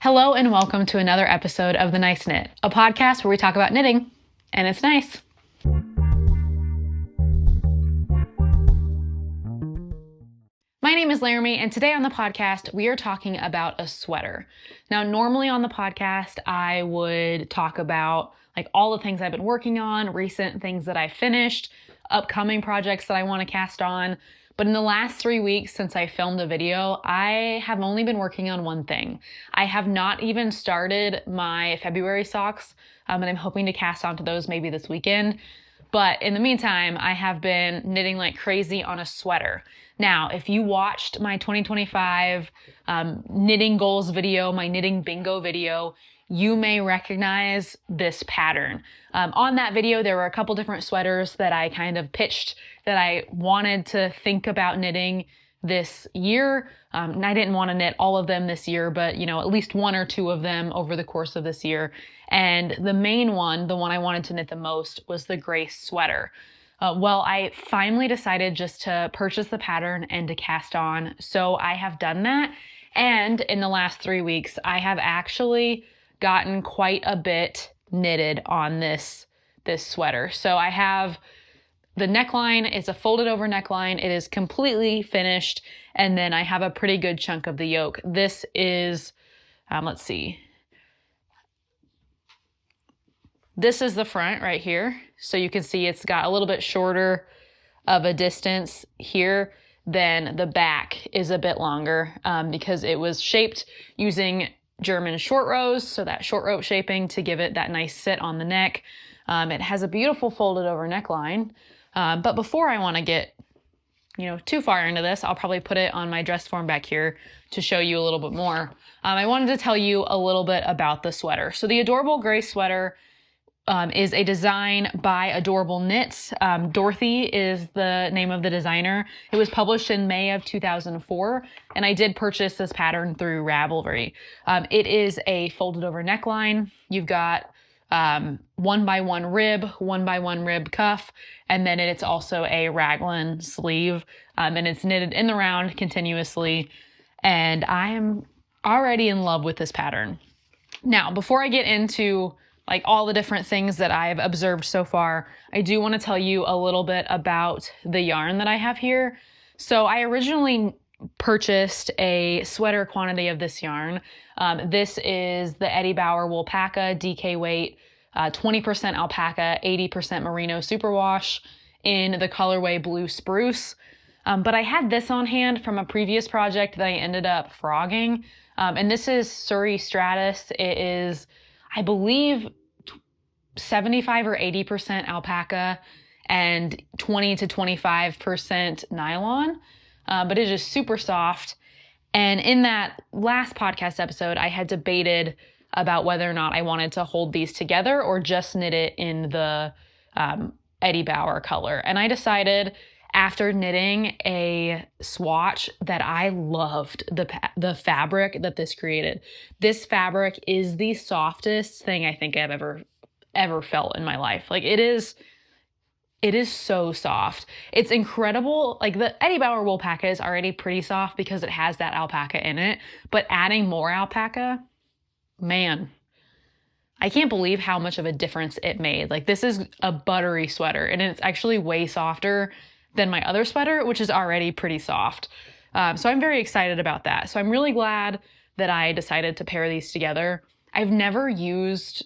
Hello and welcome to another episode of The Nice Knit, a podcast where we talk about knitting, and it's nice. My name is Laramie, and today on the podcast, we are talking about a sweater. Now, normally on the podcast, I would talk about all the things I've been working on, recent things that I finished, upcoming projects that I want to cast on. But in the last 3 weeks since I filmed a video, I have only been working on one thing. I have not even started my February socks, and I'm hoping to cast onto those maybe this weekend. But in the meantime, I have been knitting like crazy on a sweater. Now, if you watched my 2025 knitting goals video, my knitting bingo video, you may recognize this pattern. On that video, there were a couple different sweaters that I kind of pitched that I wanted to think about knitting this year. And I didn't want to knit all of them this year, but at least one or two of them over the course of this year. And the main one, the one I wanted to knit the most, was the gray sweater. Well, I finally decided just to purchase the pattern and to cast on. So I have done that. And in the last 3 weeks, I have actually gotten quite a bit knitted on this sweater. So I have the neckline. It's a folded over neckline. It is completely finished. And then I have a pretty good chunk of the yoke. This is, let's see. This is the front right here. So you can see it's got a little bit shorter of a distance here. Then the back is a bit longer because it was shaped using German short rows. So that short rope shaping to give it that nice sit on the neck. It has a beautiful folded over neckline. But before I want to get too far into this, I'll probably put it on my dress form back here to show you a little bit more. I wanted to tell you a little bit about the sweater. So the Adorable Gray Sweater is a design by Adorable Knits. Dorothy is the name of the designer. It was published in May of 2004, and I did purchase this pattern through Ravelry. It is a folded over neckline. You've got 1x1 rib, 1x1 rib cuff, and then it's also a raglan sleeve, and it's knitted in the round continuously, and I am already in love with this pattern. Now, before I get into all the different things that I've observed so far, I do want to tell you a little bit about the yarn that I have here. So I originally purchased a sweater quantity of this yarn. This is the Eddie Bauer Woolpaca DK weight, 20% alpaca, 80% merino superwash in the colorway Blue Spruce. But I had this on hand from a previous project that I ended up frogging. And this is Surrey Stratus. It is, I believe, 75 or 80% alpaca and 20 to 25% nylon, but it is super soft. And in that last podcast episode, I had debated about whether or not I wanted to hold these together or just knit it in the Eddie Bauer color. And I decided after knitting a swatch that I loved the fabric that this created. This fabric is the softest thing I think I've ever felt in my life. It is so soft. It's incredible. The Eddie Bauer Woolpaca is already pretty soft because it has that alpaca in it, but adding more alpaca, man, I can't believe how much of a difference it made. This is a buttery sweater, and it's actually way softer than my other sweater, which is already pretty soft. So I'm very excited about that. So I'm really glad that I decided to pair these together. I've never used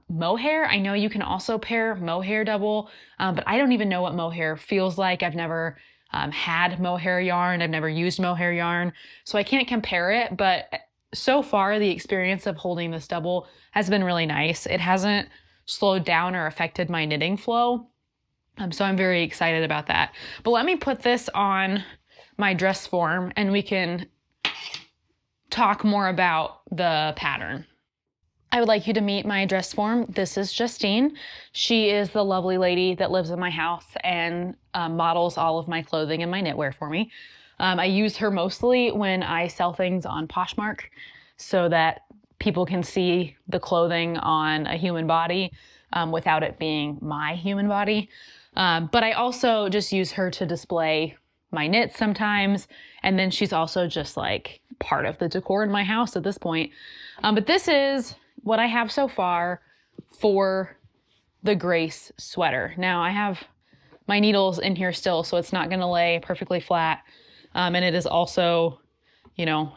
mohair. I know you can also pair mohair double, but I don't even know what mohair feels like. I've never had mohair yarn. I've never used mohair yarn, so I can't compare it. But so far, the experience of holding this double has been really nice. It hasn't slowed down or affected my knitting flow. So I'm very excited about that. But let me put this on my dress form and we can talk more about the pattern. I would like you to meet my dress form. This is Justine. She is the lovely lady that lives in my house and models all of my clothing and my knitwear for me. I use her mostly when I sell things on Poshmark so that people can see the clothing on a human body without it being my human body. But I also just use her to display my knits sometimes. And then she's also just like part of the decor in my house at this point. But this is what I have so far for the Grace sweater. Now I have my needles in here still, so it's not going to lay perfectly flat. And it is also, you know,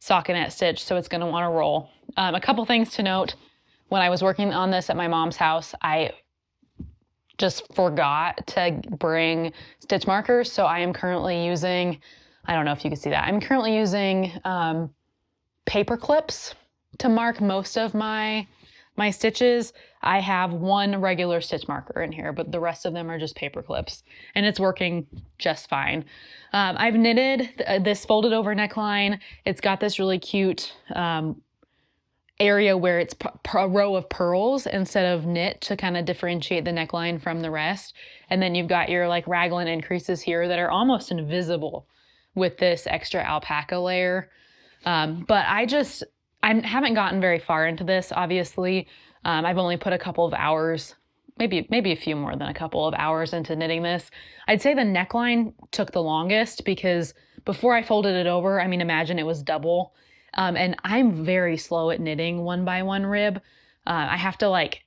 stockinette stitch, so it's going to want to roll. A couple things to note. When I was working on this at my mom's house, I just forgot to bring stitch markers. So I am currently using, I don't know if you can see that. I'm currently using paper clips to mark most of my stitches. I have one regular stitch marker in here, but the rest of them are just paper clips, and it's working just fine. I've knitted this folded over neckline. It's got this really cute area where it's a row of pearls instead of knit to kind of differentiate the neckline from the rest. And then you've got your like raglan increases here that are almost invisible with this extra alpaca layer. But I haven't gotten very far into this, obviously. I've only put a couple of hours, maybe a few more than a couple of hours into knitting this. I'd say the neckline took the longest because before I folded it over, I mean, imagine it was double. And I'm very slow at knitting one by one rib. I have to like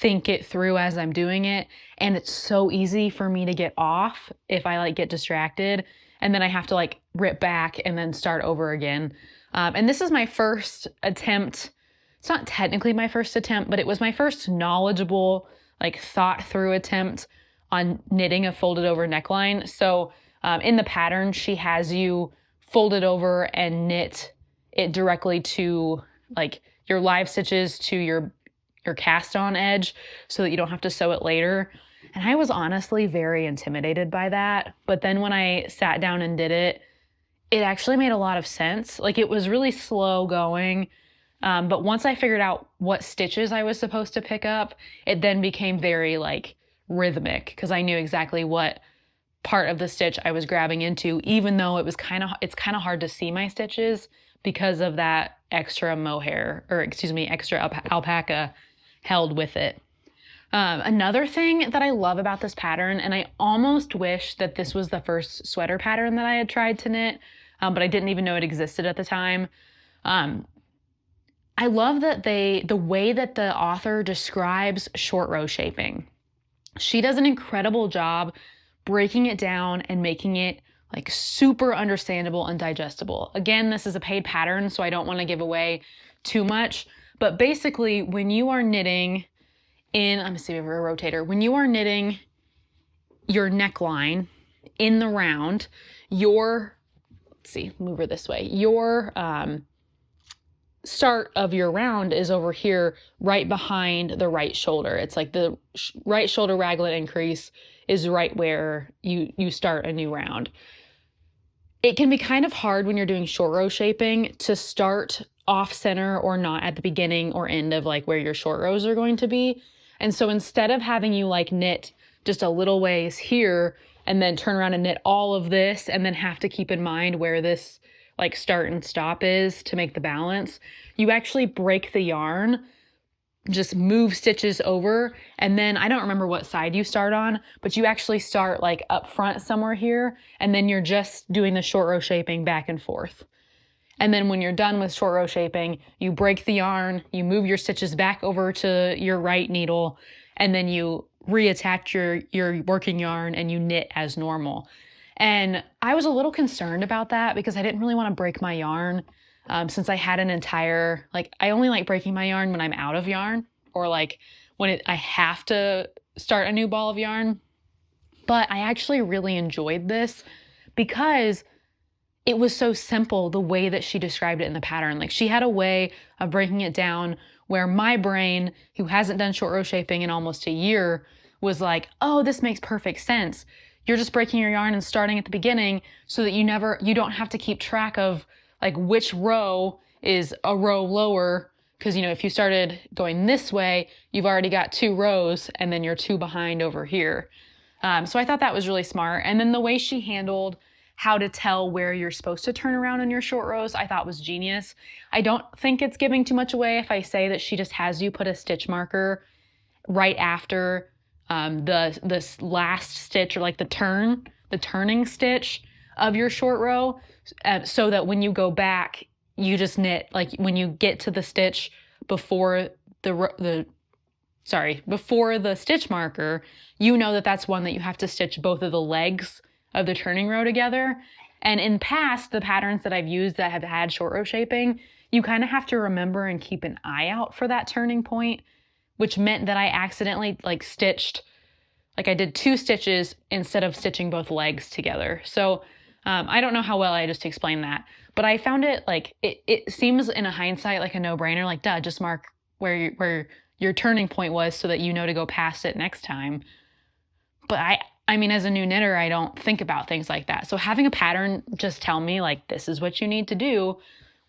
think it through as I'm doing it. And it's so easy for me to get off if I like get distracted. And then I have to like rip back and then start over again. And this is my first attempt. It's not technically my first attempt, but it was my first knowledgeable, like thought through attempt on knitting a folded over neckline. So in the pattern, she has you fold it over and knit it directly to like your live stitches to your cast on edge so that you don't have to sew it later. And I was honestly very intimidated by that. But then when I sat down and did it, it actually made a lot of sense. Like it was really slow going. But once I figured out what stitches I was supposed to pick up, it then became very like rhythmic because I knew exactly what part of the stitch I was grabbing into, even though it's kind of hard to see my stitches because of that extra mohair, or excuse me, extra alpaca held with it. Another thing that I love about this pattern, and I almost wish that this was the first sweater pattern that I had tried to knit, but I didn't even know it existed at the time. I love that the way that the author describes short row shaping. She does an incredible job breaking it down and making it like super understandable and digestible. Again, this is a paid pattern, so I don't want to give away too much, but basically when you are knitting in, let me see if we have a rotator, when you are knitting your neckline in the round, let's see, move her this way, your start of your round is over here right behind the right shoulder. It's like the right shoulder raglan increase is right where you start a new round. It can be kind of hard when you're doing short row shaping to start off center or not at the beginning or end of like where your short rows are going to be. And so instead of having you like knit just a little ways here and then turn around and knit all of this and then have to keep in mind where this like start and stop is to make the balance, you actually break the yarn, just move stitches over, and then I don't remember what side you start on, but you actually start like up front somewhere here, and then you're just doing the short row shaping back and forth. And then when you're done with short row shaping, you break the yarn, you move your stitches back over to your right needle, and then you reattach your working yarn and you knit as normal. And I was a little concerned about that because I didn't really want to break my yarn. Since I had an entire, like, I only like breaking my yarn when I'm out of yarn or like when I have to start a new ball of yarn. But I actually really enjoyed this because it was so simple the way that she described it in the pattern. Like she had a way of breaking it down where my brain, who hasn't done short row shaping in almost a year, was like, oh, this makes perfect sense. You're just breaking your yarn and starting at the beginning so that you don't have to keep track of like which row is a row lower, because if you started going this way, you've already got 2 rows and then you're 2 behind over here. So I thought that was really smart. And then the way she handled how to tell where you're supposed to turn around in your short rows, I thought was genius. I don't think it's giving too much away if I say that she just has you put a stitch marker right after the last stitch or like the turn the turning stitch of your short row, so that when you go back, you just knit, like when you get to the stitch before before the stitch marker, you know that that's one that you have to stitch both of the legs of the turning row together. And in past, the patterns that I've used that have had short row shaping, you kind of have to remember and keep an eye out for that turning point, which meant that I accidentally stitched, I did 2 stitches instead of stitching both legs together. So I don't know how well I just explained that, but I found it it seems in a hindsight like a no-brainer, like duh, just mark where your turning point was so that you know to go past it next time. But I mean, as a new knitter, I don't think about things like that. So having a pattern just tell me this is what you need to do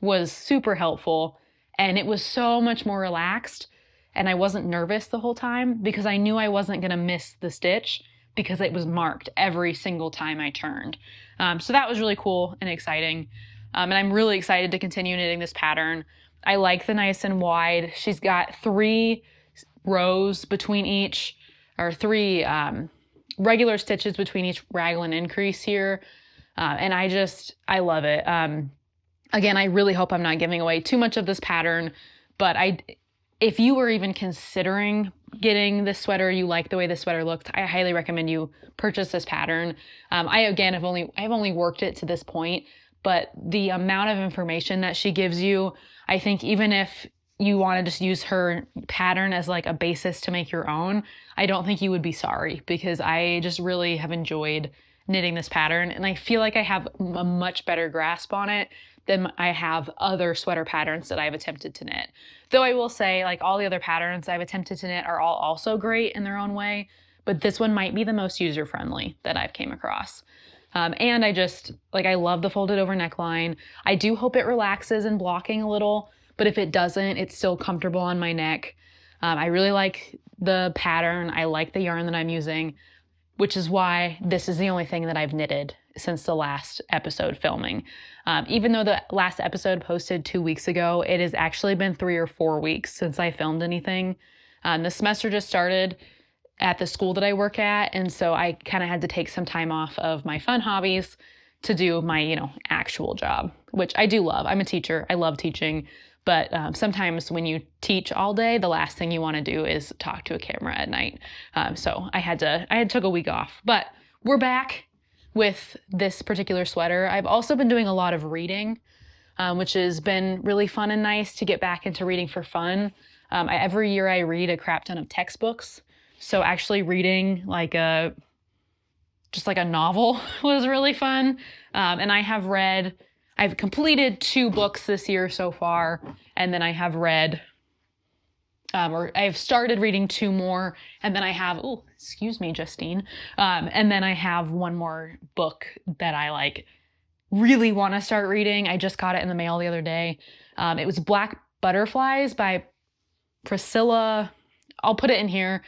was super helpful. And it was so much more relaxed. And I wasn't nervous the whole time because I knew I wasn't going to miss the stitch because it was marked every single time I turned. So that was really cool and exciting. And I'm really excited to continue knitting this pattern. I like the nice and wide. She's got 3 rows between each, or 3 regular stitches between each raglan increase here. And I love it. Again, I really hope I'm not giving away too much of this pattern, but if you were even considering getting this sweater, you like the way this sweater looked, I highly recommend you purchase this pattern. I've only worked it to this point, but the amount of information that she gives you, I think even if you want to just use her pattern as a basis to make your own, I don't think you would be sorry, because I just really have enjoyed knitting this pattern. And I feel like I have a much better grasp on it than I have other sweater patterns that I've attempted to knit. Though I will say, all the other patterns I've attempted to knit are all also great in their own way, but this one might be the most user-friendly that I've came across. And I love the folded over neckline. I do hope it relaxes in blocking a little, but if it doesn't, it's still comfortable on my neck. I really like the pattern. I like the yarn that I'm using, which is why this is the only thing that I've knitted since the last episode filming. Even though the last episode posted 2 weeks ago, it has actually been 3 or 4 weeks since I filmed anything. The semester just started at the school that I work at, and so I kind of had to take some time off of my fun hobbies to do my, actual job, which I do love. I'm a teacher. I love teaching, but sometimes when you teach all day, the last thing you want to do is talk to a camera at night. So I had took a week off, but we're back with this particular sweater. I've also been doing a lot of reading, which has been really fun and nice to get back into reading for fun. Every year I read a crap ton of textbooks. So actually reading a novel was really fun. And I've completed 2 books this year so far. And then I have read, or I've started reading 2 more. And then I have, excuse me, Justine. And then I have 1 more book that I really want to start reading. I just got it in the mail the other day. It was Black Butterflies by Priscilla. I'll put it in here.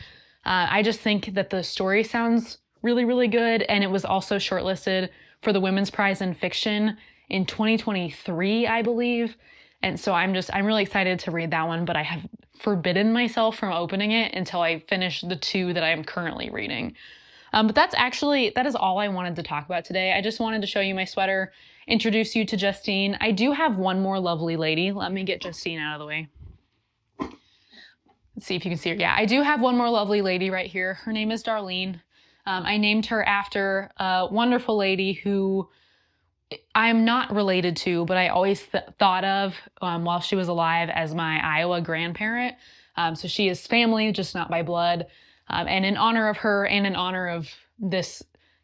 I just think that the story sounds really, really good. And it was also shortlisted for the Women's Prize in Fiction in 2023, I believe. And so I'm really excited to read that one, but I have forbidden myself from opening it until I finish the 2 that I am currently reading. But that is all I wanted to talk about today. I just wanted to show you my sweater, introduce you to Justine. I do have one more lovely lady. Let me get Justine out of the way. Let's see if you can see her. Yeah, I do have one more lovely lady right here. Her name is Darlene. I named her after a wonderful lady who I'm not related to, but I always thought of while she was alive as my Iowa grandparent. So she is family, just not by blood. And in honor of her and in honor of this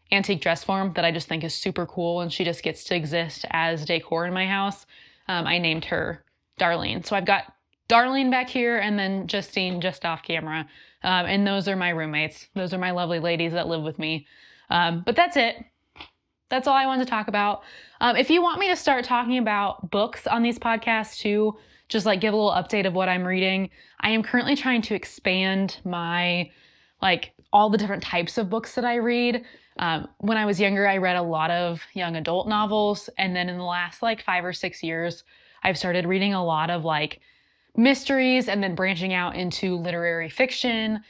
antique dress form that I just think is super cool and she just gets to exist as decor in my house, I named her Darlene. So I've got Darlene back here and then Justine just off camera. And those are my roommates. Those are my lovely ladies that live with me. But that's it. That's all I wanted to talk about. If you want me to start talking about books on these podcasts too, just give a little update of what I'm reading. I am currently trying to expand my, all the different types of books that I read. When I was younger, I read a lot of young adult novels. And then in the last 5 or 6 years, I've started reading a lot of mysteries and then branching out into literary fiction,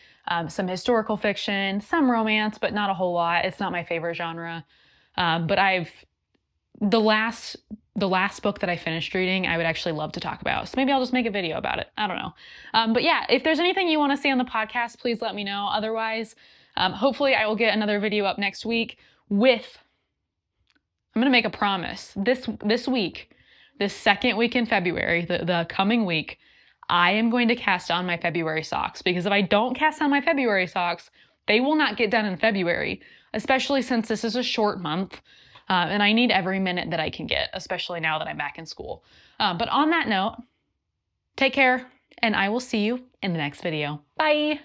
some historical fiction, some romance, but not a whole lot. It's not my favorite genre. But the last book that I finished reading, I would actually love to talk about. So maybe I'll just make a video about it. I don't know. But yeah, if there's anything you want to see on the podcast, please let me know. Otherwise, hopefully I will get another video up next week with, I'm going to make a promise. This week, this second week in February, the coming week, I am going to cast on my February socks, because if I don't cast on my February socks, they will not get done in February, especially since this is a short month. And I need every minute that I can get, especially now that I'm back in school. But on that note, take care, and I will see you in the next video. Bye.